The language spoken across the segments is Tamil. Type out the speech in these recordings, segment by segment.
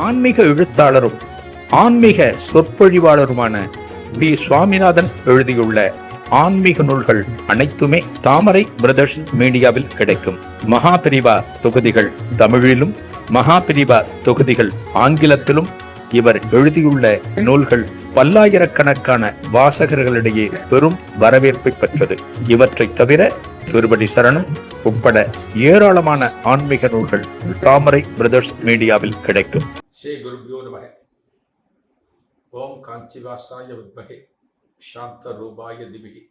ஆன்மீக எழுத்தாளரும் ஆன்மீக சொற்பொழிவாளருமான பி. சுவாமிநாதன் எழுதியுள்ள ஆன்மீக நூல்கள் அனைத்துமே தாமரை பிரதர்ஸ் மீடியாவில் கிடைக்கும். மகாபிரிவா தொகுதிகள் தமிழிலும், மகாபிரிவா தொகுதிகள் ஆங்கிலத்திலும் இவர் எழுதியுள்ள நூல்கள் பல்லாயிரக்கணக்கான வாசகர்களிடையே பெரும் வரவேற்பை பெற்றது. இவற்றை தவிர திருப்படி சரணம் உட்பட ஏராளமான ஆன்மீக நூல்கள் தாமரை பிரதர்ஸ் மீடியாவில் கிடைக்கும். ஸ்ரீ குருபியோ நமக. ஓம் காஞ்சிவாசாய வித்மகே சாந்த ரூபாய திமிகி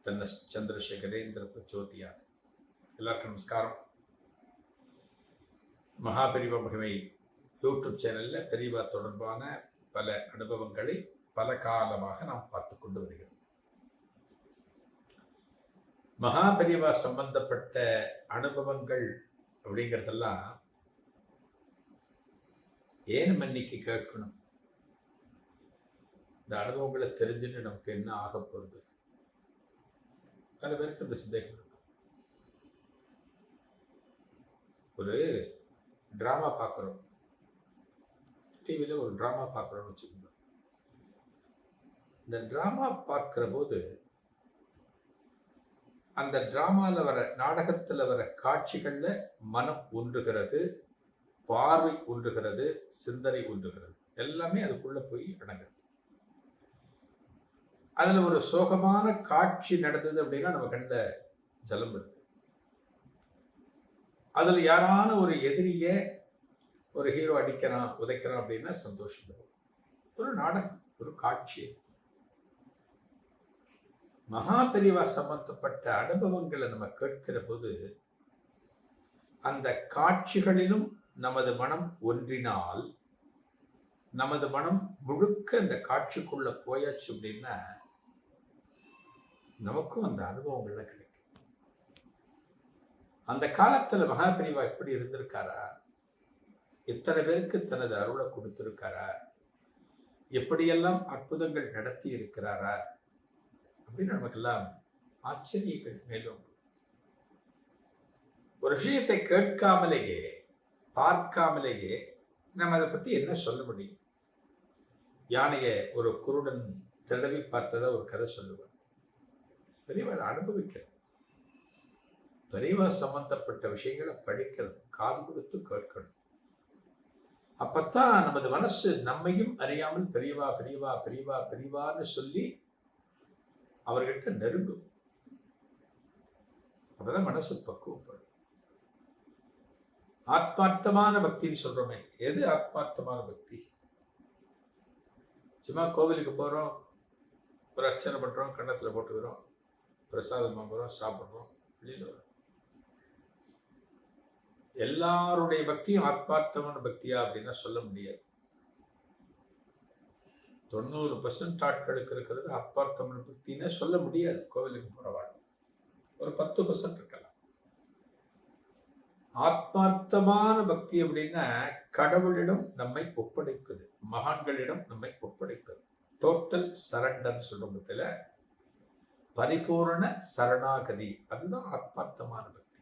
தன்ன சந்திரசேகரேந்திர பிரச்சோதியாத். எல்லாருக்கும் நமஸ்காரம். மகாபெரிவா மகிமை யூடியூப் சேனலில் பெரியவா தொடர்பான பல அனுபவங்களை பல காலமாக நாம் பார்த்து கொண்டு வருகிறோம். மகாபெரிவா சம்பந்தப்பட்ட அனுபவங்கள் அப்படிங்கிறதெல்லாம் ஏன் இன்னைக்கு கேட்கணும்? இந்த அனுபவங்களை தெரிஞ்சுன்னு நமக்கு என்ன ஆக போகிறது? பல பேருக்கு இந்த சந்தேகம் இருக்கும். ஒரு டிராமா பார்க்குறோம், டிவியில் ஒரு டிராமா பார்க்குறோம்னு வச்சுக்கோங்க. இந்த டிராமா பார்க்கிற போது அந்த டிராமாவில் வர, நாடகத்தில் வர காட்சிகளில் மனம் ஒன்றுகிறது, பார்வை ஒன்றுகிறது, சிந்தனை ஒன்றுகிறது, எல்லாமே அதுக்குள்ளே போய் அடங்குறது. அதில் ஒரு சோகமான காட்சி நடந்தது அப்படின்னா நம்ம கண்ணில் ஜலம் வருது. அதில் யாரான ஒரு எதிரிய ஒரு ஹீரோ அடிக்கிறான், உதைக்கிறான் அப்படின்னா சந்தோஷம் வரும். ஒரு நாடகம், ஒரு காட்சி. மகாபெரிவா சம்பந்தப்பட்ட அனுபவங்களை நம்ம கேட்கிற போது அந்த காட்சிகளிலும் நமது மனம் ஒன்றினால், நமது மனம் முழுக்க அந்த காட்சிக்குள்ள போயாச்சு அப்படின்னா நமக்கும் அந்த அனுபவங்கள்லாம் கிடைக்கும். அந்த காலத்துல மகாபெரிவா எப்படி இருந்திருக்காரா, எத்தனை பேருக்கு தனது அருளை கொடுத்திருக்காரா, எப்படியெல்லாம் அற்புதங்கள் நடத்தி இருக்கிறாரா அப்படின்னு நமக்கெல்லாம் ஆச்சரியங்கள் மேலும். ஒரு விஷயத்தை கேட்காமலேயே, பார்க்காமலேயே நம்ம அதை பத்தி என்ன சொல்ல முடியும்? யானையை ஒரு குருடன் தடவி பார்த்ததா ஒரு கதை சொல்லுவார். பெரியவா அனுபவிக்கணும், பெரியவா சம்பந்தப்பட்ட விஷயங்களை படிக்கணும், காது கொடுத்து கேட்கணும். அப்பத்தான் நமது மனசு நம்மையும் அறியாமல் பெரியவா பெரியவா பெரியவா பெரியவான்னு சொல்லி அவர்கிட்ட நெருங்கும். அப்பதான் மனசு பக்குவப்படும். ஆத்மார்த்தமான பக்தின்னு சொல்றோமே, எது ஆத்மார்த்தமான பக்தி? சும்மா கோவிலுக்கு போறோம், ஒரு அர்ச்சனை பண்றோம், கன்னத்துல போட்டுக்கிறோம், பிரசாதம் வாங்குறோம், சாப்பிட்றோம், வெளியில வரோம். எல்லாருடைய பக்தியும் ஆத்மார்த்தமான பக்தியா அப்படின்னா சொல்ல முடியாது. 90% ஆட்களுக்கு இருக்கிறது ஆத்மார்த்தமான பக்தின்னு சொல்ல முடியாது. கோவிலுக்கு போறவாள் ஒரு 10% இருக்கலாம். ஆத்மார்த்தமான பக்தி அப்படின்னா கடவுளிடம் நம்மை ஒப்படைப்பது, மகான்களிடம் நம்மை ஒப்படைப்பது, டோட்டல் சரண்டர் சொல்லும் பத்தில பரிபூரண சரணாகதி. அதுதான் ஆத்மார்த்தமான பக்தி.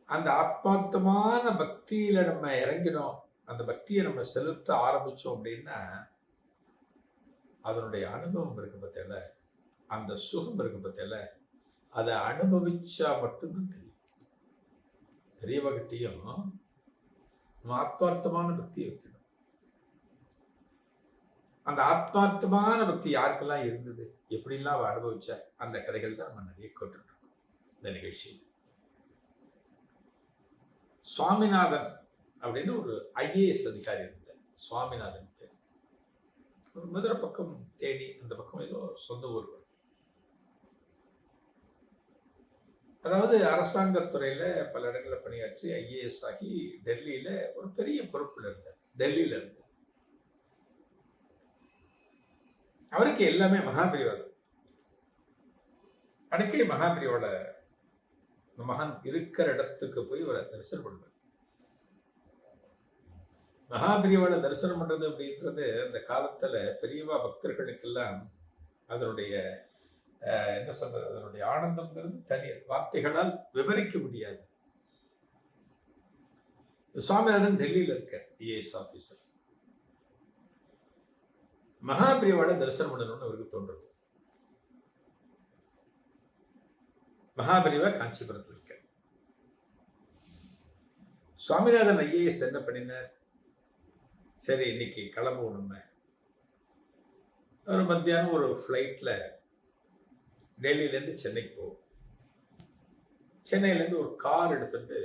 அந்த ஆத்மார்த்தமான பக்தியில நம்ம இறங்கினோம், அந்த பக்தியை நம்ம செலுத்த ஆரம்பிச்சோம் அப்படின்னா அதனுடைய அனுபவம் இருக்கு பத்தியில, அந்த சுகம் இருக்கு பத்தியில, அதை அனுபவிச்சா மட்டும்தான் தெரியும். பெரியவகிட்டையும் நம்ம ஆத்மார்த்தமான பக்தியை வைக்கணும். அந்த ஆத்மார்த்தமான பக்தி யாருக்கெல்லாம் இருந்தது, எப்படிலாம் அவ அனுபவிச்ச அந்த கதைகள் தான் நம்ம நிறைய கேட்டுட்டு இருக்கோம் இந்த நிகழ்ச்சியில். சுவாமிநாதன் அப்படின்னு ஒரு ஐஏஎஸ் அதிகாரி இருந்தார். சுவாமிநாதன் பேர். ஒரு மதுரை பக்கம், தேனி அந்த பக்கம் ஏதோ சொந்த ஊர். அதாவது அரசாங்கத்துறையில பல இடங்களில் பணியாற்றி ஐஏஎஸ் ஆகி டெல்லியில ஒரு பெரிய பொறுப்புல இருந்தார். டெல்லியில இருந்தார். அவருக்கு எல்லாமே மகாபிரிவா. அடிக்கடி மகாபிரிவோட மகான் இருக்கிற இடத்துக்கு போய் ஒரு தரிசனம் பண்ணுவார். மகாபிரிவால தரிசனம் பண்றது அப்படின்றது அந்த காலத்துல பெரியவா பக்தர்களுக்கெல்லாம் அதனுடைய என்ன சொல்றது, அதனுடைய ஆனந்தம்ங்கிறது தனி, வார்த்தைகளால் விவரிக்க முடியாது. சுவாமிநாதன் டெல்லியில் இருக்க ஐஏஎஸ் ஆபீசர். மகாபிரிவால தரிசனம் பண்ணணும்னு அவருக்கு தோன்றது. மகாபிரிவா காஞ்சிபுரத்தில் இருக்க. சுவாமிநாதன் ஐஏஎஸ் என்ன பண்ணினார்? சரி, இன்னைக்கு கிளம்புவோம் நம்ம. ஒரு மத்தியானம் ஒரு ஃப்ளைட்ல டெல்லியிலேருந்து சென்னைக்கு போவோம். சென்னையிலேருந்து ஒரு கார் எடுத்துட்டு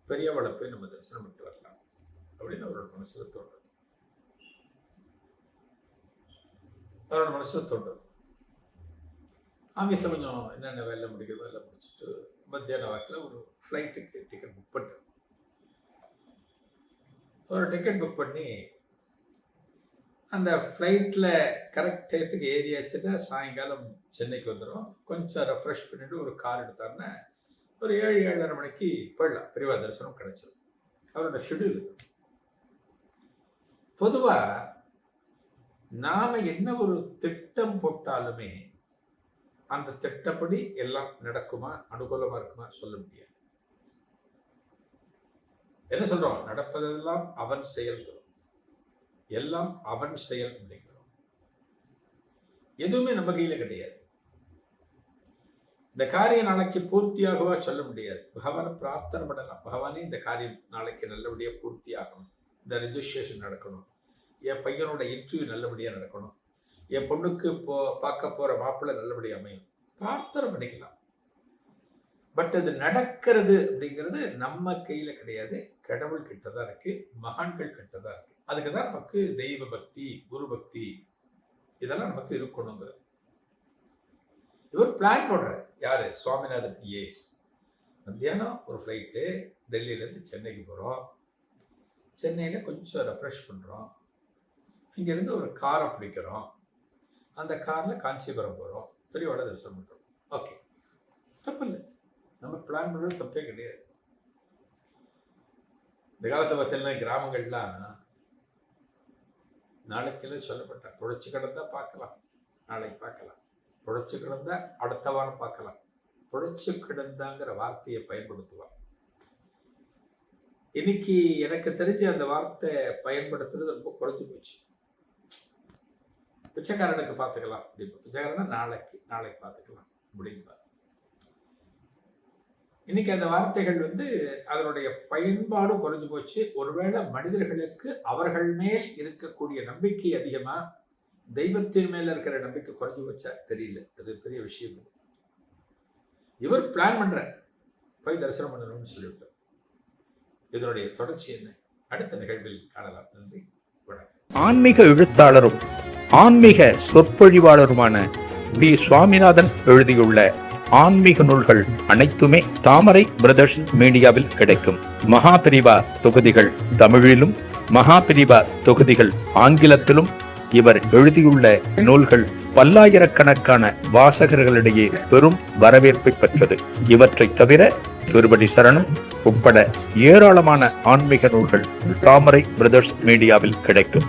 பெரியவளை போய் நம்ம தரிசனம் பண்ணிட்டு வரலாம் அப்படின்னு அவரோட மனசுல தோன்றது. ஆஃபீஸில் கொஞ்சம் என்னென்ன வேலை முடிச்சுட்டு மத்தியான வாக்கில் ஒரு ஃப்ளைட்டுக்கு டிக்கெட் புக் பண்ணிட்டேன். ஒரு டிக்கெட் புக் பண்ணி அந்த ஃப்ளைட்டில் கரெக்ட் டயத்துக்கு ஏரியாச்சுன்னா சாயங்காலம் சென்னைக்கு வந்துடும். கொஞ்சம் ரெஃப்ரெஷ் பண்ணிட்டு ஒரு கார் எடுத்தாருன்னா ஒரு 7-7:30 மணிக்கு போயிடலாம். பெரியவா தரிசனம் கிடைச்சிடும். அவரோட ஷெடியூல் இது. பொதுவாக நாம என்ன ஒரு திட்டம் போட்டாலுமே அந்த திட்டப்படி எல்லாம் நடக்குமா, அனுகூலமா இருக்குமா சொல்ல முடியாது. என்ன சொல்றோம்? நடப்பதெல்லாம் அவன் செயல்கிறோம், எல்லாம் அவன் செயல் அப்படிங்கிறோம். எதுவுமே நம்ம கையில கிடையாது. இந்த காரியம் நாளைக்கு பூர்த்தியாகவா சொல்ல முடியாது. பகவானை பிரார்த்தனை பண்ணலாம், பகவானே இந்த காரியம் நாளைக்கு நல்லபடியா பூர்த்தி ஆகணும், இந்த ரெஜிஸ்ட்ரேஷன் நடக்கணும், என் பையனோட இன்டர்வியூ நல்லபடியா நடக்கணும், என் பொண்ணுக்கு பார்க்க போற மாப்பிள்ளை நல்லபடியா அமையும், பிரார்த்தனை பண்ணிக்கலாம். பட் அது நடக்கிறது அப்படிங்கிறது நம்ம கையில கிடையாது, கடவுள் கிட்டதான் இருக்கு, மகான்கள் கிட்டதான் இருக்கு. அதுக்குதான் நமக்கு தெய்வ பக்தி, குரு பக்தி இதெல்லாம் நமக்கு இருக்கணுங்கிறது. இவர் பிளான் போடுறார். யாரு? சுவாமிநாதன் ஐஏஎஸ். மத்தியானம் ஒரு ஃப்ளைட்டு டெல்லியிலேருந்து சென்னைக்கு போகிறோம். சென்னையில் கொஞ்சம் ரெஃப்ரெஷ் பண்ணுறோம். இங்கேருந்து ஒரு காரை பிடிக்கிறோம். அந்த காரில் காஞ்சிபுரம் போகிறோம். பெரியவாளை தரிசனம் பண்ணுறோம். ஓகே, தப்பு இல்லை. நம்ம பிளான் பண்ணுறது தப்பே கிடையாது. இந்த காலத்தை பார்த்தீங்கன்னா கிராமங்கள்லாம் நாளைக்கெல்லாம் சொல்லப்பட்ட புழைச்சி கிடந்தா பார்க்கலாம், நாளைக்கு பார்க்கலாம், புழைச்சி கிடந்தா அடுத்த வாரம் பார்க்கலாம், புழைச்சி கிடந்தாங்கிற வார்த்தையை பயன்படுத்துவான். இன்னைக்கு எனக்கு தெரிஞ்ச அந்த வார்த்தை பயன்படுத்துறது ரொம்ப குறைஞ்சு போச்சு. பிச்சைக்காரனுக்கு பார்த்துக்கலாம் அப்படிப்பா, பிச்சைக்காரனா நாளைக்கு பார்த்துக்கலாம் அப்படின்பா. இன்னைக்கு அந்த வார்த்தைகள் அதனுடைய பயன்பாடும் குறைஞ்சு போச்சு. ஒருவேளை மனிதர்களுக்கு அவர்கள் மேல் இருக்கக்கூடிய நம்பிக்கை அதிகமா, தெய்வத்தின் மேல இருக்கிற நம்பிக்கை குறைஞ்சு போச்சா தெரியல. அது பெரிய விஷயம். இவர் பிளான் பண்ற போய் தரிசனம் பண்ணணும்னு சொல்லிவிட்டோம். இதனுடைய தொடர்ச்சி என்ன அடுத்த நிகழ்வில் காணலாம். நன்றி, வணக்கம். ஆன்மீக எழுத்தாளரும் ஆன்மீக சொற்பொழிவாளருமான பி. சுவாமிநாதன் எழுதியுள்ள ஆன்மீக நூல்கள் அனைத்துமே தாமரை பிரதர்ஸ் மீடியாவில் கிடைக்கும். மகாபிரிவா தொகுதிகள் தமிழிலும், மகாபிரிவா தொகுதிகள் ஆங்கிலத்திலும் இவர் எழுதியுள்ள நூல்கள் பல்லாயிரக்கணக்கான வாசகர்களிடையே பெரும் வரவேற்பை பெற்றது. இவற்றை தவிர திருப்படி சரணம் உட்பட ஏராளமான ஆன்மீக நூல்கள் தாமரை பிரதர்ஸ் மீடியாவில் கிடைக்கும்.